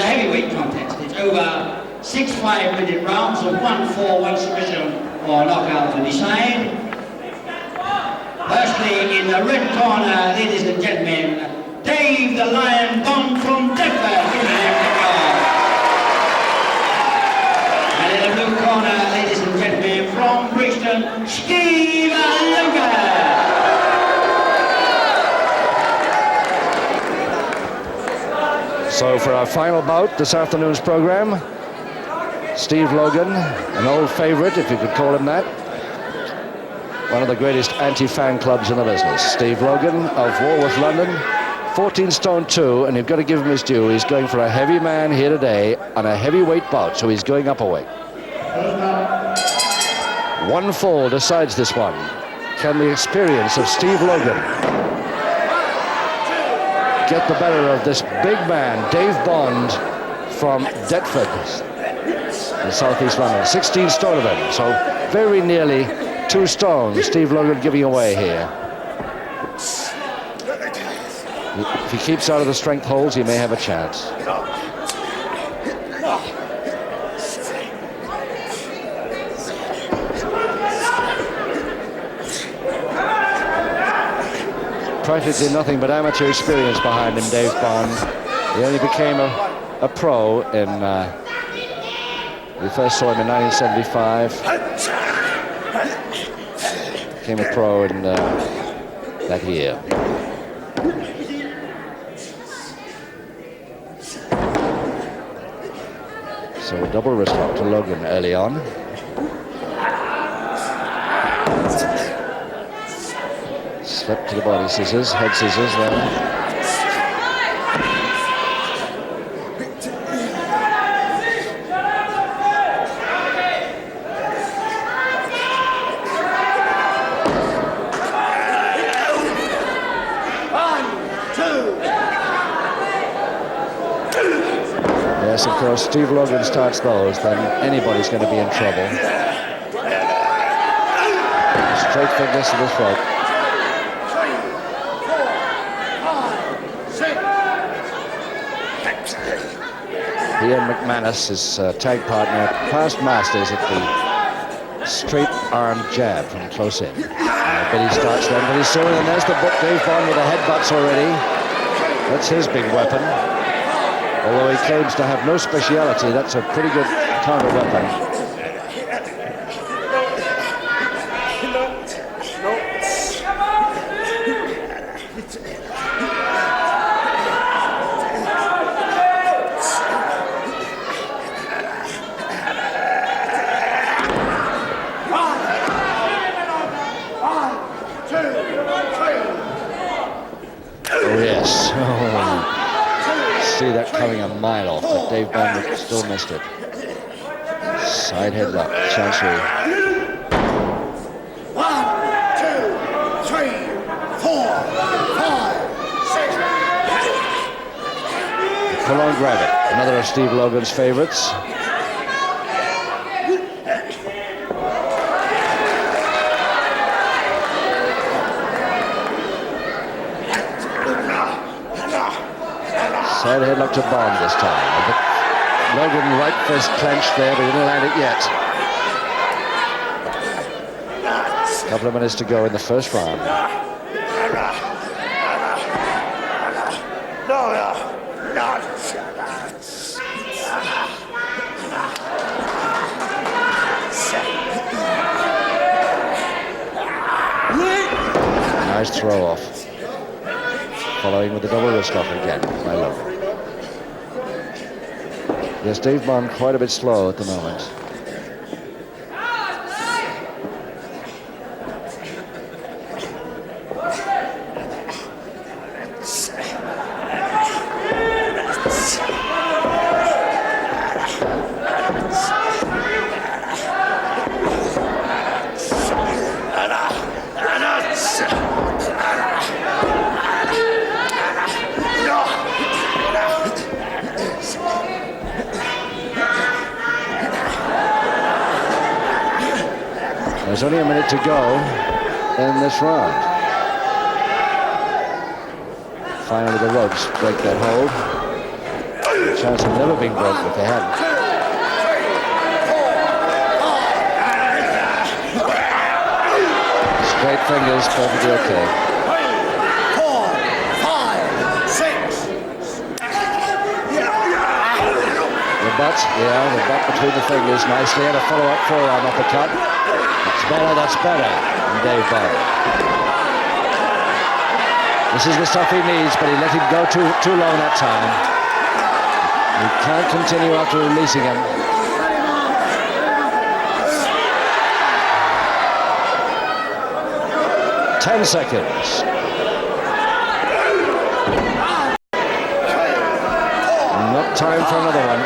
a heavyweight contest. It's over 6 5-minute rounds of 1-4, 1 submission or knockout to decide. Firstly, in the red corner, ladies and gentlemen, Dave the Lion Bond from Deptford. And in the blue corner, ladies and gentlemen, from Brixton, Steve Logan. So for our final bout this afternoon's program, Steve Logan, an old favorite, if you could call him that. One of the greatest anti-fan clubs in the business. Steve Logan of Walworth, London, 14 stone 2, and you've got to give him his due. He's going for a heavy man here today on a heavyweight bout, so he's going up a weight. One fall decides this one. Can the experience of Steve Logan get the better of this big man, Dave Bond from Deptford in southeast London? 16 stone of him, so very nearly 2 stones. Steve Logan giving away here. If he keeps out of the strength holds, he may have a chance. Practically nothing but amateur experience behind him, Dave Bond. He only became a pro in, we first saw him in 1975. Became a pro in that year. So a double wrist lock to Logan early on. Slip to the body scissors, head scissors there. Yes, of course, Steve Logan starts those, then anybody's going to be in trouble. Straight fingers to the throat. Ian McManus, his tag partner, past masters at the straight arm jab from close in. Billy starts then pretty soon, and there's the book. Dave Bond with the headbutts already. That's his big weapon. Although he claims to have no speciality, that's a pretty good counter weapon. See that coming a mile off, but Dave Bond still missed it. Side headlock, Chancery. 1, 2, 3, 4, 5, 6. Pull on, grab it. Another of Steve Logan's favorites. Side headlock to Bond this time. Logan right fist clenched there, but he didn't land it yet. A couple of minutes to go in the first round. Nice throw off. Following with the double wrist lock again by Logan. Yes, Dave Bond quite a bit slow at the moment. There's only a minute to go in this round. Finally, the ropes break that hold. chance of never being broken if they hadn't. 2, 3, 4. Straight fingers, perfectly okay. 3, 4, 5, 6. The butt between the fingers nicely, and a follow-up forearm uppercut. That's better than Dave Bond. This is the stuff he needs, but he let him go too long that time. He can't continue after releasing him. Ten seconds. Not time for another one.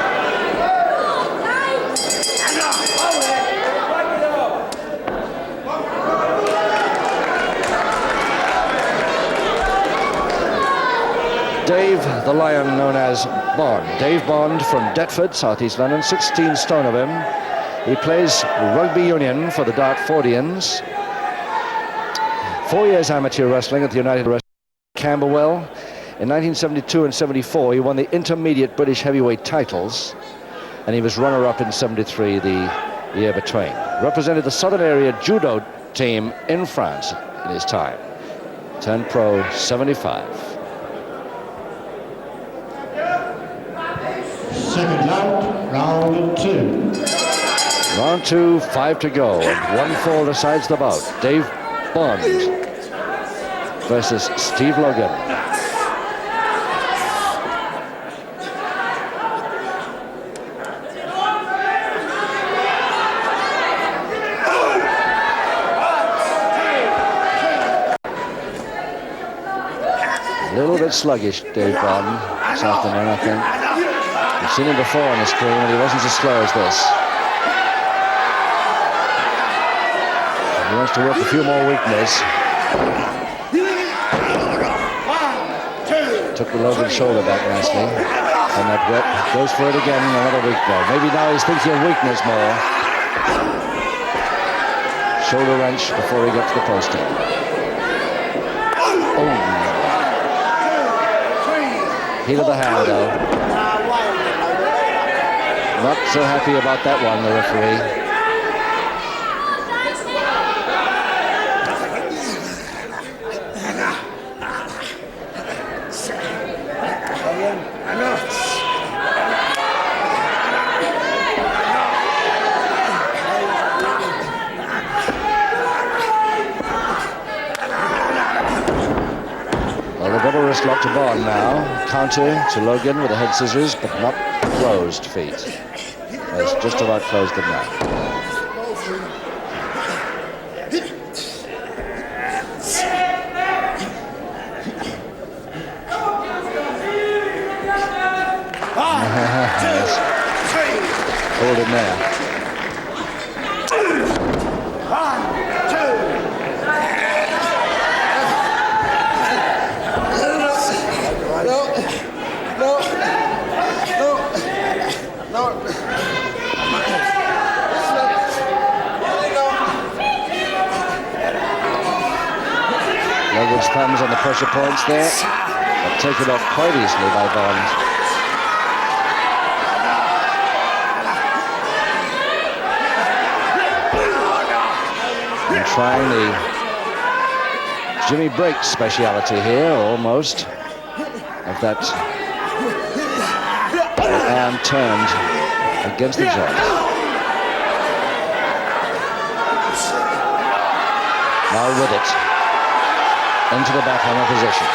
Dave the Lion, known as Bond. Dave Bond from Deptford, southeast London, 16 stone of him. He plays rugby union for the Dartfordians. 4 years amateur wrestling at the United Wrestling Camberwell. In 1972 and 74, he won the intermediate British heavyweight titles, and he was runner-up in 73, the year between. Represented the Southern Area Judo team in France in his time. Turned pro 75. Seconds out, round 2. Round 2, 5 to go, and 1-4 decides the bout. Dave Bond versus Steve Logan. A little bit sluggish, Dave Bond, this afternoon, I think. We've seen him before on the screen, and he wasn't as slow as this. He wants to work a few more weaknesses. Took the Logan shoulder back nicely. And that whip goes for it again, another weak blow. Maybe now he's thinking of weakness more. Shoulder wrench before he gets to the post. Oh. Heel of the hand, though. Not so happy about that one, the referee. Well, the double wrist lock to Bond now. Counter to Logan with the head scissors, but not closed feet. It's just about closed them now. Hold him there. 1, 2. Logan's thumbs on the pressure points there, but taken off quite easily by Bond. And trying the Jimmy Breaks speciality here, almost, of that arm turned against the joint. Now with it. Into the backhammer position.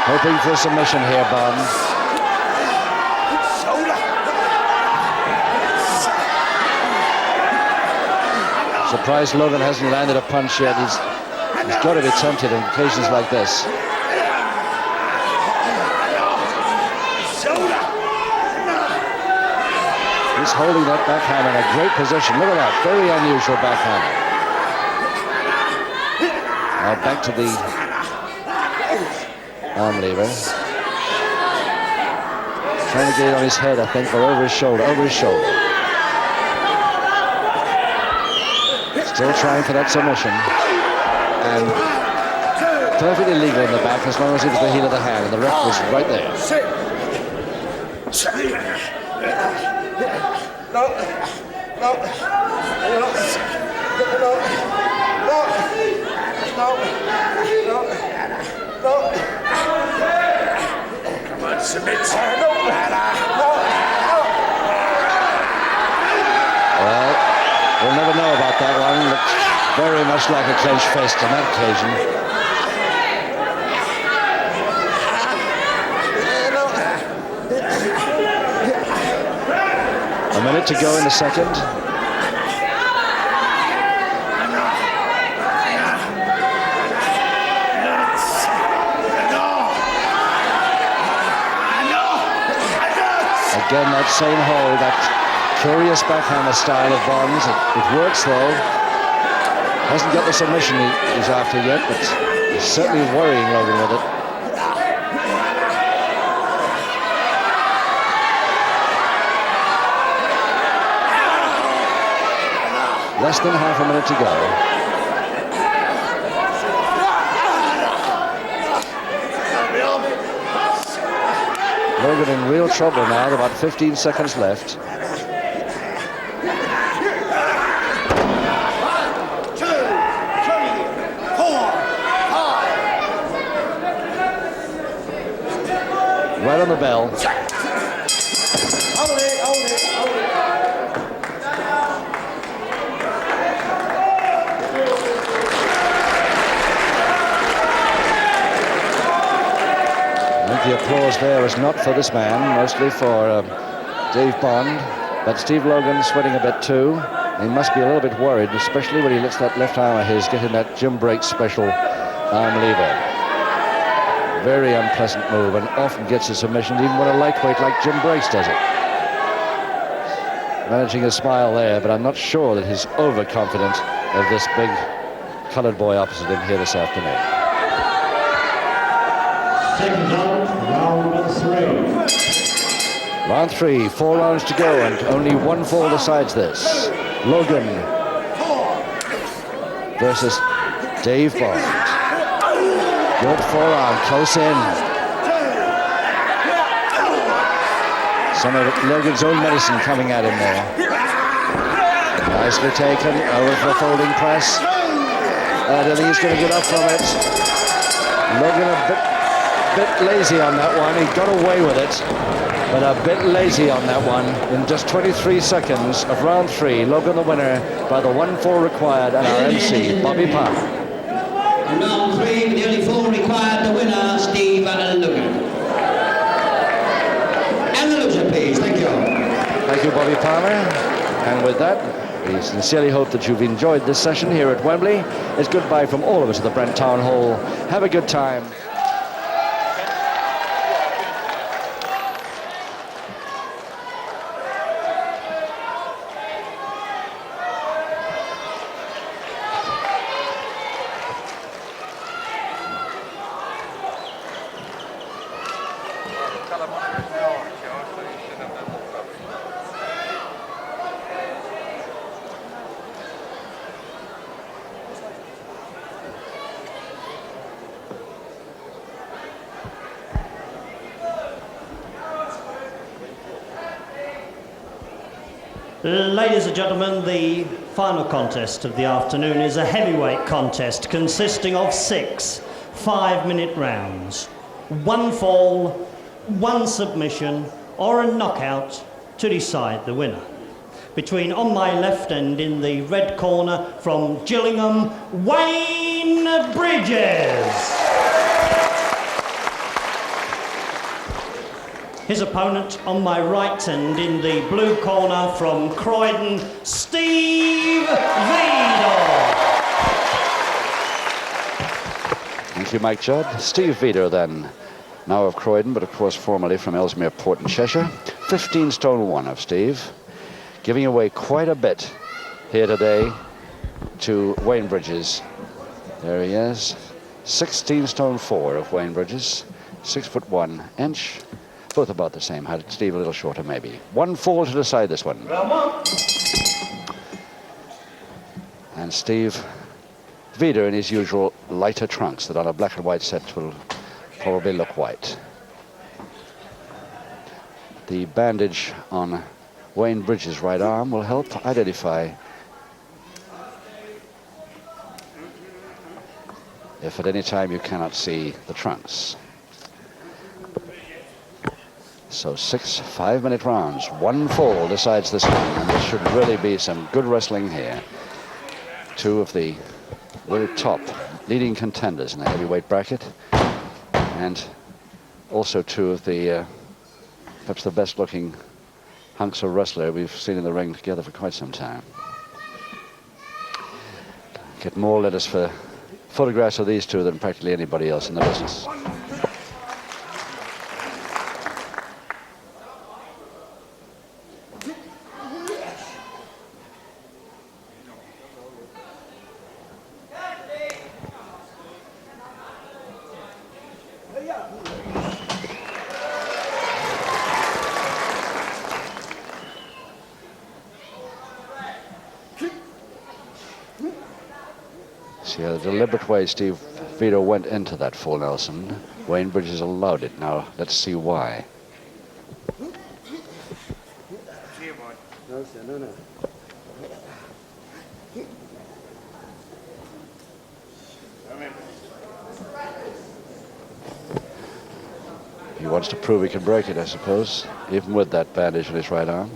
Hoping for a submission here, Bond. Surprised Logan hasn't landed a punch yet. He's got to be tempted on occasions like this. He's holding that backhand in a great position. Look at that, very unusual backhand. Now back to the arm lever. Trying to get it on his head, I think, or over his shoulder, Still trying for that submission. And perfectly legal in the back as long as it was the heel of the hand, and the ref was right there. Come on, submit. Well, we'll never know about that one. Looked very much like a clenched fist on that occasion. A minute to go in the second. Again, that same hold, that curious backhammer style of Bonds. It works though. Hasn't got the submission he's after yet, but he's certainly worrying Logan with it. Less than half a minute to go. Logan in real trouble now, about 15 seconds left. 1, 2, 3, 4, 5. Right on the bell. Hold it, hold it, hold it. I think the applause there is not for this man, mostly for Dave Bond, but Steve Logan sweating a bit too. He must be a little bit worried, especially when he lets that left arm of his get in that Jim Break special arm lever. Very unpleasant move, and often gets his submissions, even when a lightweight like Jim Breaks does it. Managing a smile there, but I'm not sure that he's overconfident of this big colored boy opposite him here this afternoon. Second round, round 3. Round 3, 4 rounds to go, and only one fall decides this. Logan versus Dave Bond. Good forearm, close in. Some of Logan's own medicine coming at him there. Nicely taken, over for the folding press. I don't think he's going to get up from it. Logan a bit lazy on that one. He got away with it, but a bit lazy on that one. In just 23 seconds of round 3, Logan the winner by the 1-4 required, and our MC, Bobby Palmer. Round 3, with the only 4 required, the winner, Steve Logan. And the loser, please. Thank you. Thank you, Bobby Palmer. And with that, we sincerely hope that you've enjoyed this session here at Wembley. It's goodbye from all of us at the Brent Town Hall. Have a good time. Ladies and gentlemen, the final contest of the afternoon is a heavyweight contest consisting of 6 5-minute rounds. 1 fall, 1 submission, or a knockout to decide the winner. Between on my left and in the red corner from Gillingham, Wayne Bridges. His opponent on my right and in the blue corner from Croydon, Steve Veidor. Thank you, Mike Judd. Steve Veidor then, now of Croydon, but of course formerly from Ellesmere Port in Cheshire. 15 stone 1 of Steve, giving away quite a bit here today to Wayne Bridges. There he is. 16 stone 4 of Wayne Bridges, 6'1" inch. Both about the same height. Steve a little shorter, maybe. 1 fall to decide this one. And Steve Veidor in his usual lighter trunks that on a black and white set will probably look white. The bandage on Wayne Bridges' right arm will help identify if at any time you cannot see the trunks. So 6 5-minute rounds. 1 fall decides this one, and there should really be some good wrestling here. 2 of the very top leading contenders in the heavyweight bracket, and also 2 of the perhaps the best looking hunks of wrestler we've seen in the ring together for quite some time. Get more letters for photographs of these 2 than practically anybody else in the business. See how the deliberate way Steve Veidor went into that full Nelson. Wayne Bridges allowed it. Now let's see why. No, sir, no. He wants to prove he can break it, I suppose, even with that bandage on his right arm.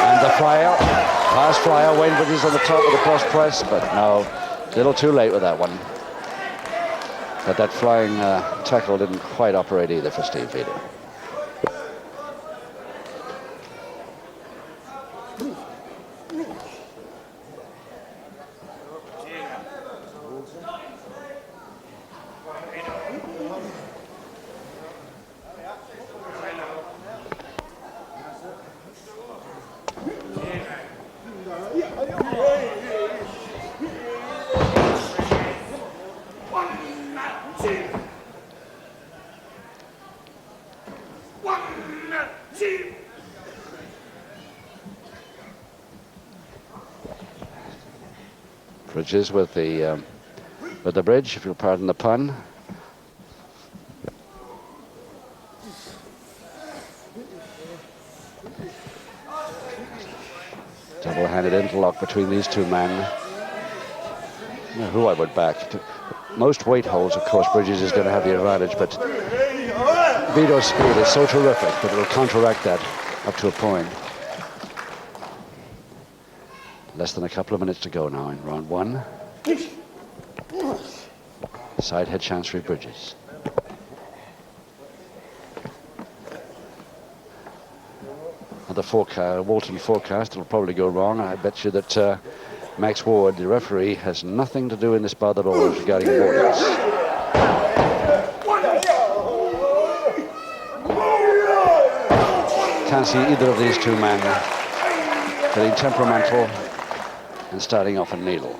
And the flyer, fast flyer, Wayne Bridges on the top of the cross press, but no, a little too late with that one. But that flying tackle didn't quite operate either for Steve Veidor. Bridges with the bridge, if you'll pardon the pun. Double-handed interlock between these 2 men. You know who I would back. Most weight holds, of course, Bridges is going to have the advantage, but Veidor's speed is so terrific that it will counteract that up to a point. Less than a couple of minutes to go now in round 1. Side head Chancery Bridges. And the Walton forecast, it'll probably go wrong. I bet you that Max Ward, the referee, has nothing to do in this bout at all regarding warnings. Can't see either of these 2 men getting temperamental and starting off a needle.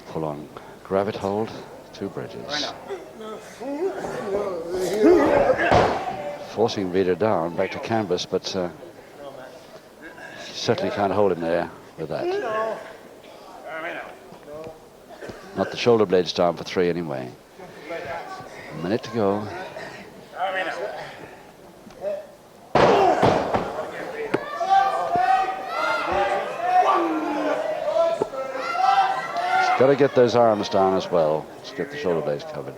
Pull on, grab it, hold, 2 Bridges. Forcing Veidor down, back to canvas, but certainly can't hold him there with that. Not the shoulder blades down for 3 anyway. A minute to go. Got to get those arms down as well. Let's get the shoulder blades covered.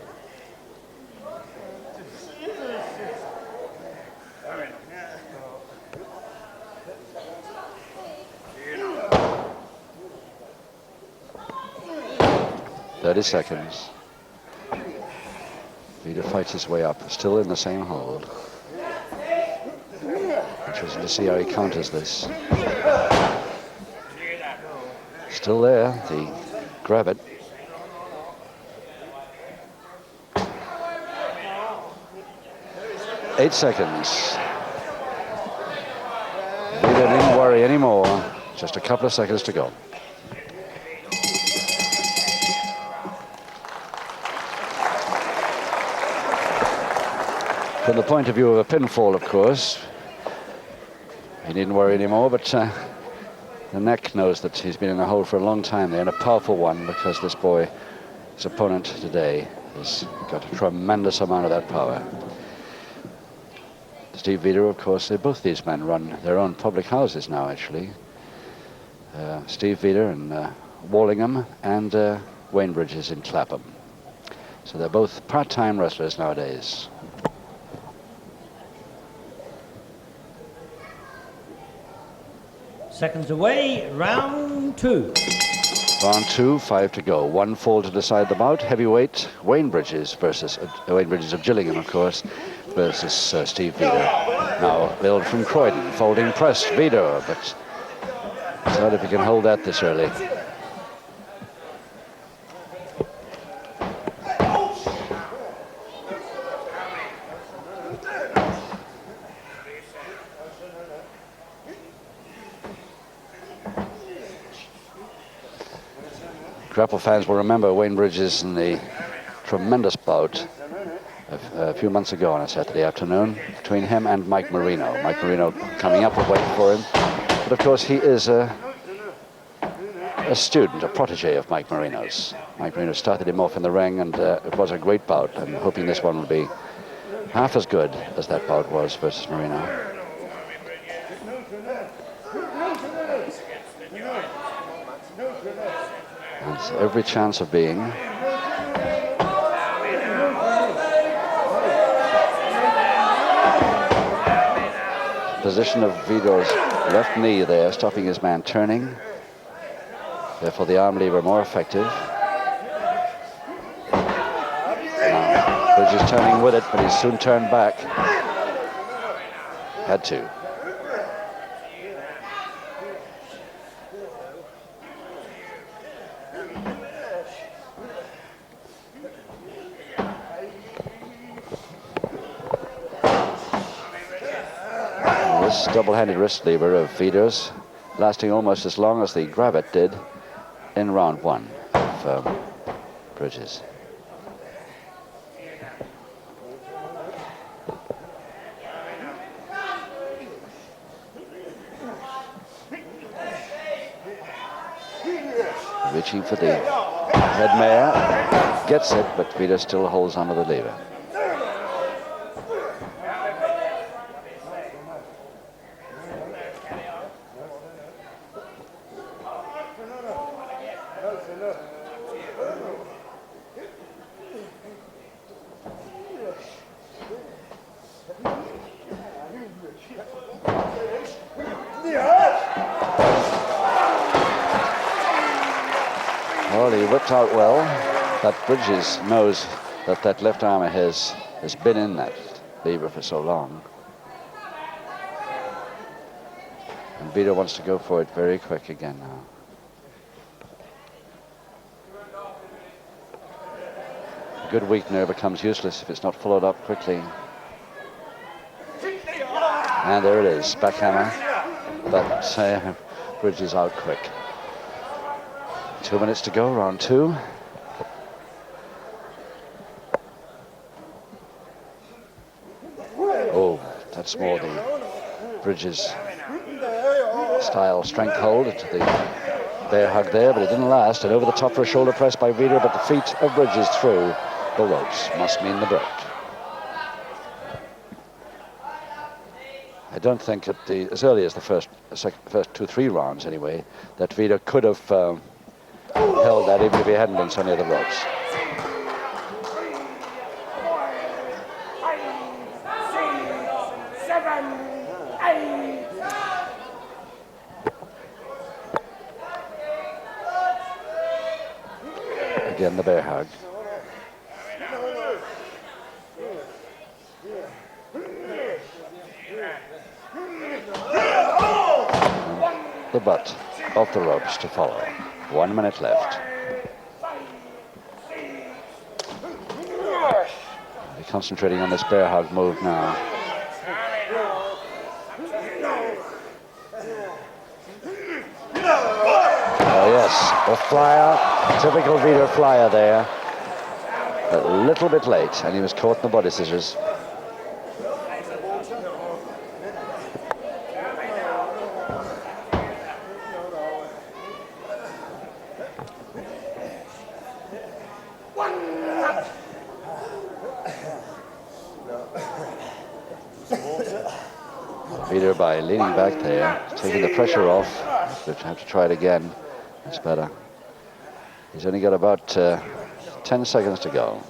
Seconds. Veidor fights his way up, still in the same hold. Interesting to see how he counters this. Still there, the grab it. Eight seconds. Veidor didn't worry anymore. Just a couple of seconds to go. From the point of view of a pinfall, of course, he needn't worry anymore, but The neck knows that he's been in a hole for a long time there, and a powerful one, because this boy, his opponent today, has got a tremendous amount of that power. Steve Veidor, of course, both these men run their own public houses now, actually. Steve Veidor in Wallingham and Wayne Bridges in Clapham. So they're both part-time wrestlers nowadays. Seconds away, round 2. Round 2, 5 to go. 1 fall to decide the bout. Heavyweight, Wayne Bridges versus Wayne Bridges of Gillingham, of course, versus Steve Veidor. Now, build from Croydon, folding press, Veidor, but it's not if he can hold that this early. Grapple fans will remember Wayne Bridges in the tremendous bout a few months ago on a Saturday afternoon between him and Mike Marino. Mike Marino coming up with weight for him. But of course he is a student, a protege of Mike Marino's. Mike Marino started him off in the ring, and it was a great bout. I'm hoping this one will be half as good as that bout was versus Marino. Has every chance of being. Position of Veidor's left knee there, stopping his man turning. Therefore the arm lever more effective. Now, Bridges turning with it, but he's soon turned back. Had to. This double-handed wrist lever of Veidor's lasting almost as long as the grab-it did in round 1 of Bridges. Reaching for the head mare, gets it, but Veidor still holds onto the lever. Well, he whipped out well. That Bridges knows that that left arm of his has been in that lever for so long. And Veidor wants to go for it very quick again now. A good weakener becomes useless if it's not followed up quickly. And there it is, backhammer. But Bridges out quick. 2 minutes to go, round 2. Oh, that's more the Bridges style strength hold to the bear hug there, but it didn't last. And over the top for a shoulder press by Veidor, but the feet of Bridges through the ropes. Must mean the break. I don't think at as early as the first 2-3 rounds anyway, that Veidor could have held that even if he hadn't been so near the ropes. Again, the bear hug. The butt off the ropes to follow. 1 minute left. They're concentrating on this bear hug move now. Oh yes, a flyer, typical Veidor flyer there. A little bit late, and he was caught in the body scissors. Veidor, by leaning back there, taking the pressure off. But have to try it again. It's better. He's only got about 10 seconds to go.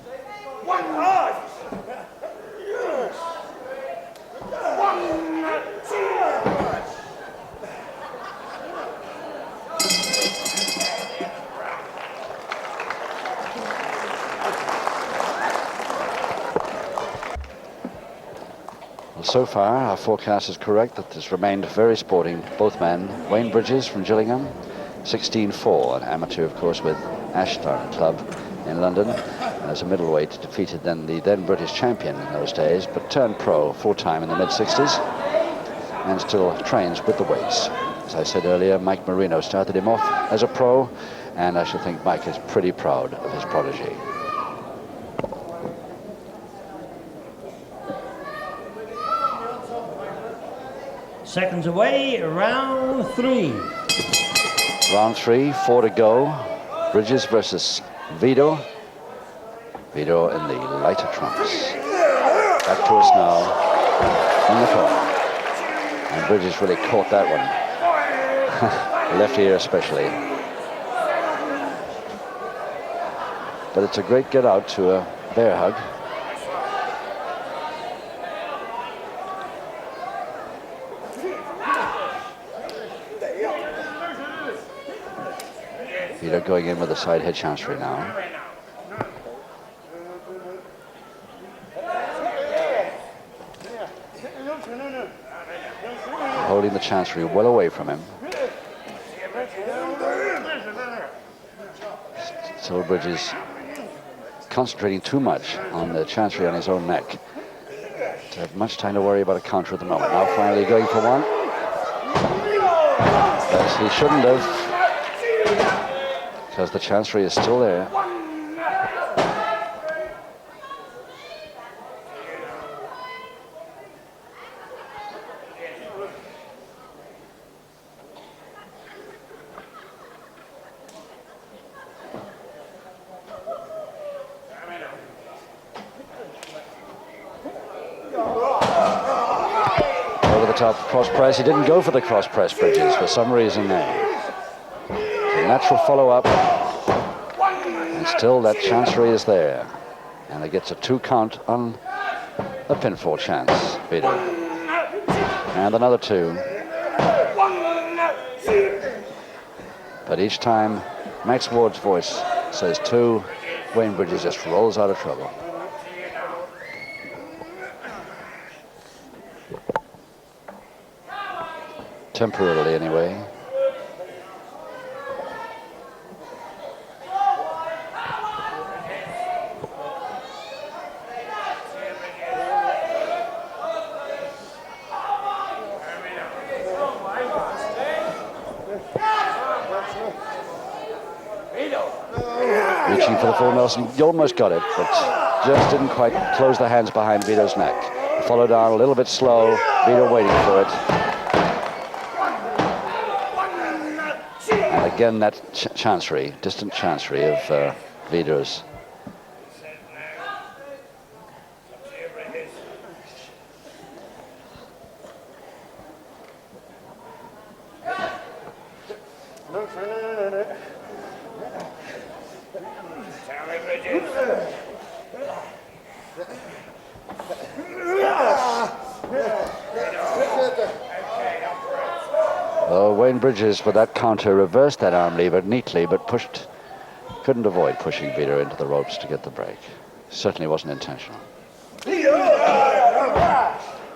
So far, our forecast is correct that this remained very sporting, both men. Wayne Bridges from Gillingham, 16-4, an amateur, of course, with Ashdown Club in London. And as a middleweight, defeated then the then British champion in those days, but turned pro full-time in the mid-60s and still trains with the weights. As I said earlier, Mike Marino started him off as a pro, and I should think Mike is pretty proud of his protege. Seconds away, round 3. Round 3, 4 to go. Bridges versus Veidor. Veidor in the lighter trunks. Back to us now in the corner. And Bridges really caught that one. Left ear especially. But it's a great get out to a bear hug. Veidor going in with a side head chancery now. Holding the chancery well away from him. Still Bridges concentrating too much on the chancery on his own neck to have much time to worry about a counter at the moment. Now finally going for one. Yes, he shouldn't have, because the chancery is still there. Over the top cross press. He didn't go for the cross press, Bridges, for some reason there. Natural follow-up, and still that chancery is there, and it gets a 2 count on a pinfall chance. Veidor, and another 2, but each time Max Ward's voice says 2, Wayne Bridges just rolls out of trouble. Temporarily anyway. Reaching for the full Nelson, you almost got it, but just didn't quite close the hands behind Veidor's neck. Follow down a little bit slow, Veidor waiting for it. And again that chancery, distant chancery of Veidor's. Wayne Bridges with that counter reversed that arm lever neatly, but couldn't avoid pushing Veidor into the ropes to get the break. Certainly wasn't intentional.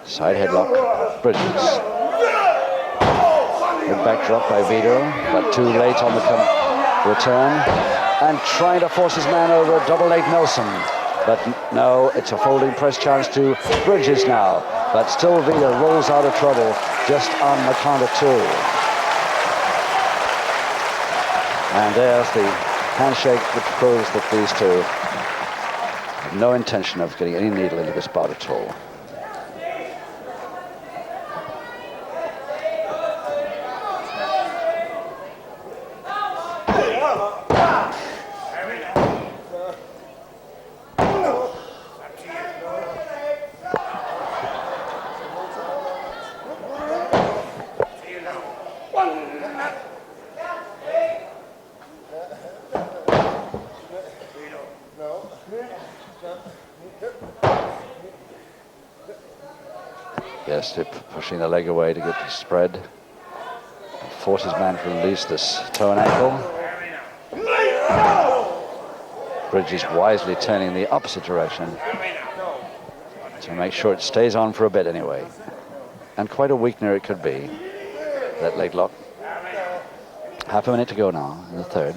Side headlock, Bridges. Good backdrop by Veidor, but too late on the return, and trying to force his man over a double leg Nelson. But no, it's a folding press chance to Bridges now. But still Veidor rolls out of trouble just on the count of 2. And there's the handshake which proves that these two have no intention of getting any needle into this bout at all. Yes, they're pushing the leg away to get the spread. And force his man to release this toe and ankle. Bridges wisely turning the opposite direction to make sure it stays on for a bit anyway. And quite a weakener it could be, that leg lock. Half a minute to go now in the third.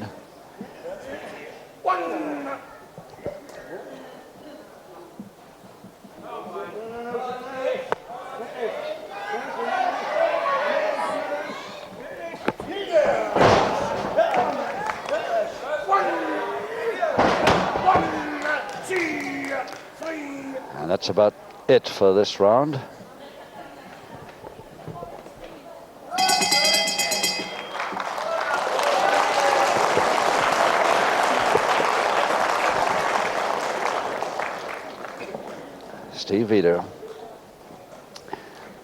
And that's about it for this round. Steve Veidor.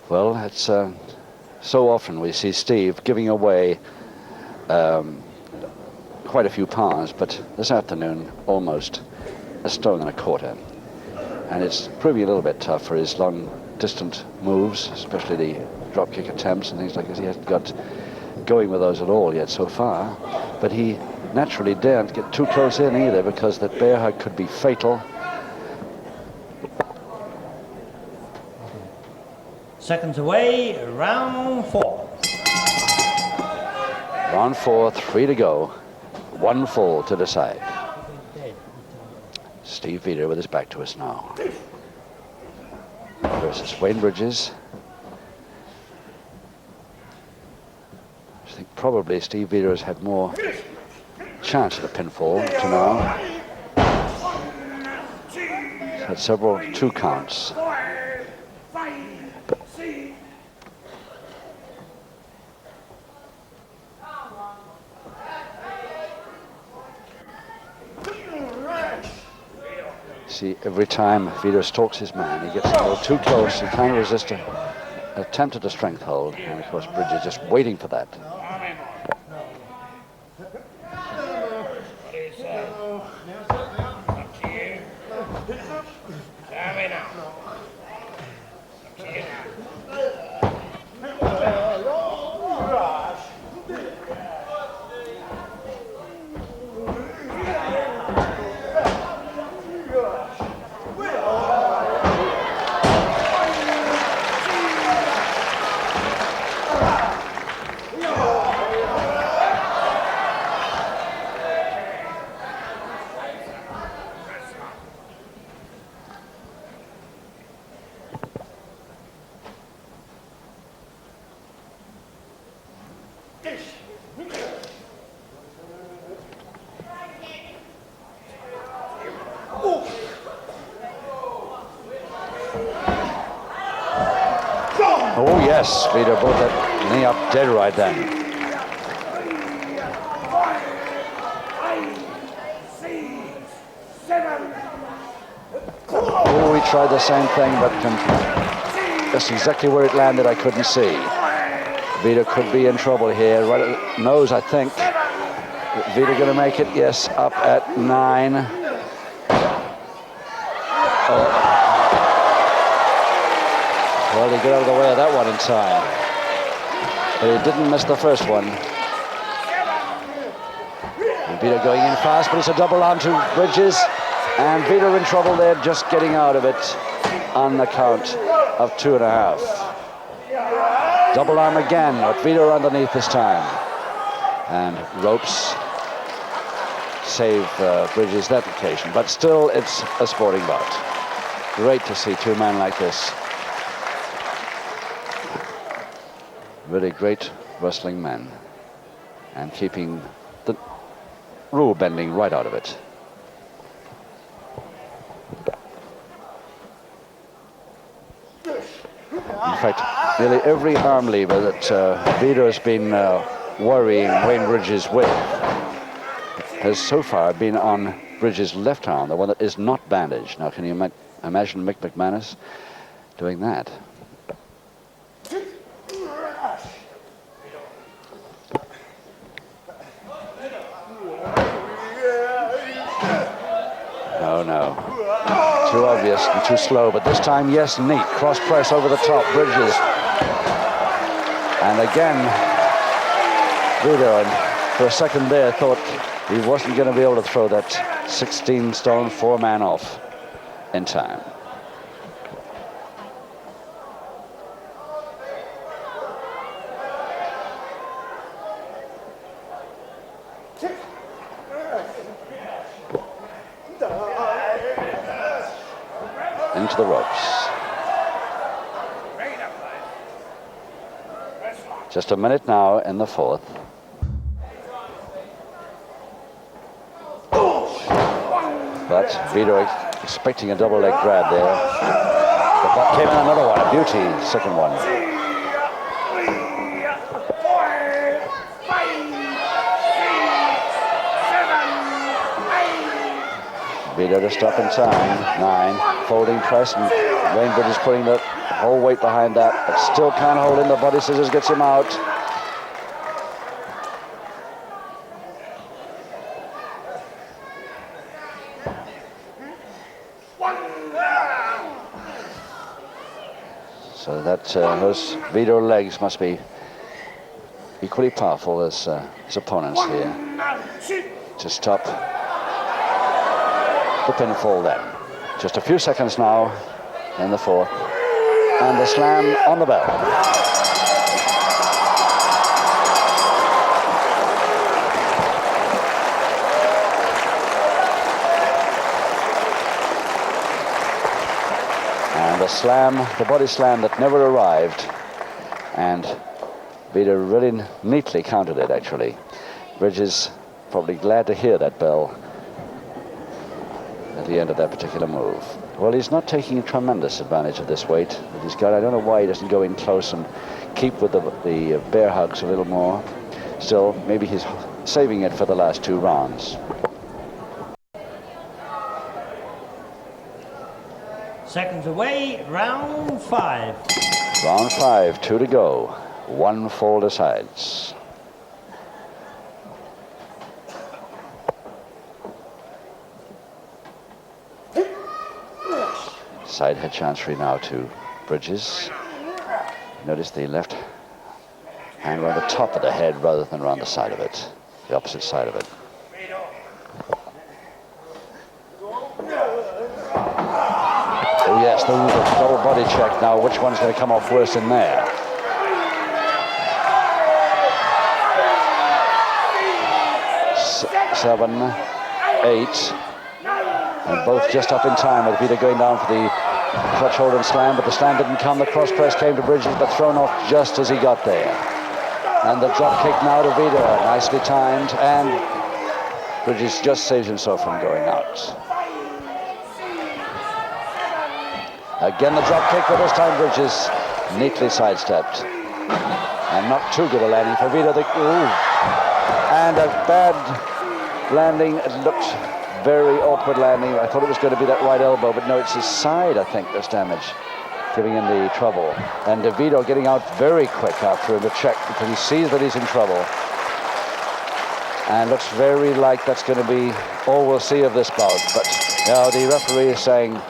Well, it's so often we see Steve giving away quite a few pounds, but this afternoon almost a stone and a quarter. And it's proving a little bit tough for his long distant moves, especially the drop kick attempts and things like this. He hasn't got going with those at all yet so far, but he naturally daren't get too close in either, because that bear hug could be fatal. Seconds away, round 4. Round 4, 3 to go. 1 fall to decide. Steve Veidor with his back to us now. Versus Wayne Bridges. I think probably Steve Veidor has had more chance at a pinfall to now. He's had several 2 counts. See, every time Veidor stalks his man, he gets a little too close. He can't resist an attempt at a strength hold. And of course, Bridges just waiting for that. Oh yes, Veidor brought that knee up dead right then. Oh, he tried the same thing, but just exactly where it landed I couldn't see. Veidor could be in trouble here, right at the nose I think. Veidor going to make it? Yes, up at 9. Well, he got out of the way of that one in time. But he didn't miss the first one. And Veidor going in fast, but it's a double arm to Bridges. And Veidor in trouble there, just getting out of it on the count of 2.5. Double arm again, but Veidor underneath this time. And ropes save Bridges that occasion. But still, it's a sporting bout. Great to see 2 men like this. Really great wrestling men, and keeping the rule bending right out of it. In fact, nearly every arm lever that Veidor has been worrying Wayne Bridges with has so far been on Bridges' left arm, the one that is not bandaged. Now, can you imagine Mick McManus doing that? No. too obvious and too slow, but this time, yes, neat. Cross press over the top, Bridges. And again, Veidor, for a second there, thought he wasn't going to be able to throw that 16-stone four-man off in time. Into the ropes. Just a minute now in the fourth. But Veidor expecting a double leg grab there. But that came in another one, a beauty, second one. Veidor to stop in time. 9, folding press, and Wayne Bridges putting the whole weight behind that, but still can't hold in. The body scissors gets him out. So that those Veidor legs must be equally powerful as his opponents here to stop the pinfall then. Just a few seconds now in the fourth, and the slam on the bell. And the slam, the body slam that never arrived, and Veidor really neatly countered it, actually. Bridges probably glad to hear that bell at the end of that particular move. Well, he's not taking tremendous advantage of this weight that he's got. I don't know why he doesn't go in close and keep with the bear hugs a little more. Still, maybe he's saving it for the last 2 rounds. Seconds away, round 5. Round 5, 2 to go. 1 fall decides. Side head chancery now to Bridges. Notice the left hand around the top of the head rather than around the side of it, the opposite side of it. Oh yes, the double body check now. Which one's going to come off worse in there? Seven, 8. And both just up in time, with Veidor going down for the clutch hold and slam, but the slam didn't come. The cross press came to Bridges, but thrown off just as he got there. And the drop kick now to Veidor, nicely timed, and Bridges just saves himself from going out. Again the drop kick, but this time Bridges neatly sidestepped. And not too good a landing for Veidor. And a bad landing. It looked very awkward landing. I thought it was going to be that right elbow, but no, it's his side, I think, that's damaged, giving him the trouble. And Veidor getting out very quick after him to check, because he sees that he's in trouble. And looks very like that's going to be all we'll see of this bout. But now the referee is saying,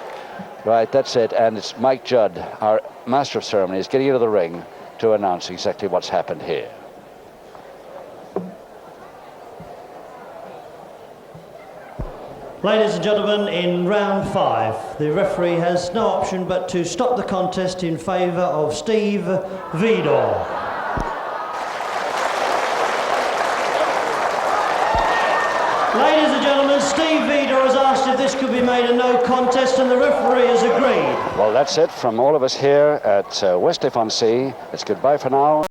right, that's it. And it's Mike Judd, our master of ceremonies, getting into the ring to announce exactly what's happened here. Ladies and gentlemen, in round 5, the referee has no option but to stop the contest in favour of Steve Veidor. Ladies and gentlemen, Steve Veidor has asked if this could be made a no contest, and the referee has agreed. Well, that's it from all of us here at West on Sea. It's goodbye for now.